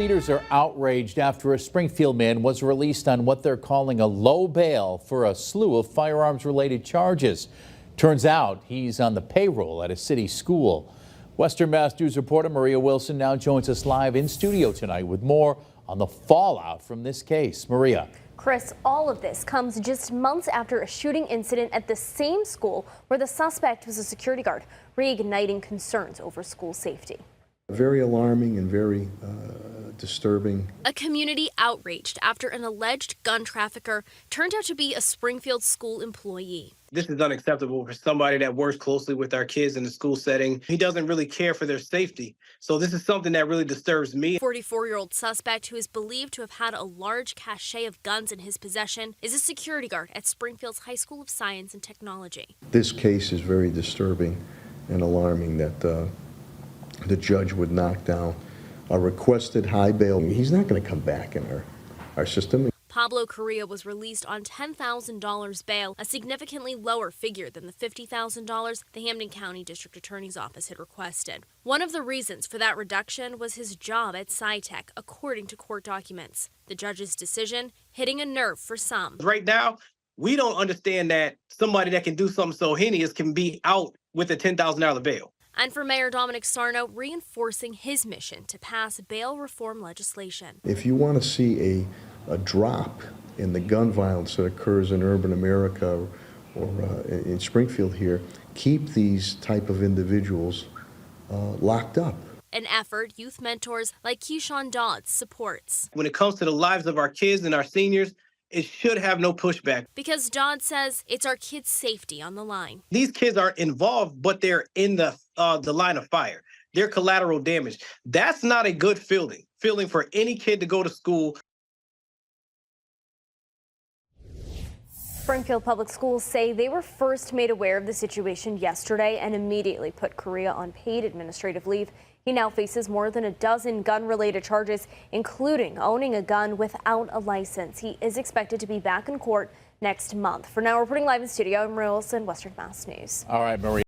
Leaders are outraged after a Springfield man was released on what they're calling a low bail for a slew of firearms-related charges. Turns out he's on the payroll at a city school. Western Mass News reporter Maria Wilson now joins us live in studio tonight with more on the fallout from this case. Maria. Chris, all of this comes just months after a shooting incident at the same school where the suspect was a security guard, reigniting concerns over school safety. Very alarming and very disturbing. A community outraged after an alleged gun trafficker turned out to be a Springfield school employee. This is unacceptable for somebody that works closely with our kids in the school setting. He doesn't really care for their safety. So this is something that really disturbs me. 44-year-old suspect, who is believed to have had a large cache of guns in his possession, is a security guard at Springfield's High School of Science and Technology. This case is very disturbing and alarming that the judge would knock down a requested high bail. He's not going to come back in our system. Pablo Correa was released on $10,000 bail, a significantly lower figure than the $50,000 the Hampden County District Attorney's Office had requested. One of the reasons for that reduction was his job at SciTech, according to court documents. The judge's decision hitting a nerve for some. Right now, we don't understand that somebody that can do something so heinous can be out with a $10,000 bail. And for Mayor Dominic Sarno, reinforcing his mission to pass bail reform legislation. If you want to see a drop in the gun violence that occurs in urban America or in Springfield here, keep these type of individuals locked up. An effort youth mentors like Keyshawn Dodds supports. When it comes to the lives of our kids and our seniors, it should have no pushback. Because Dodd says it's our kids' safety on the line. These kids aren't involved, but they're in the line of fire. They're collateral damage. That's not a good feeling for any kid to go to school. Springfield Public Schools say they were first made aware of the situation yesterday and immediately put Correa on paid administrative leave. He now faces more than a dozen gun-related charges, including owning a gun without a license. He is expected to be back in court next month. For now, reporting live in studio, I'm Maria Wilson, Western Mass News. All right, Maria.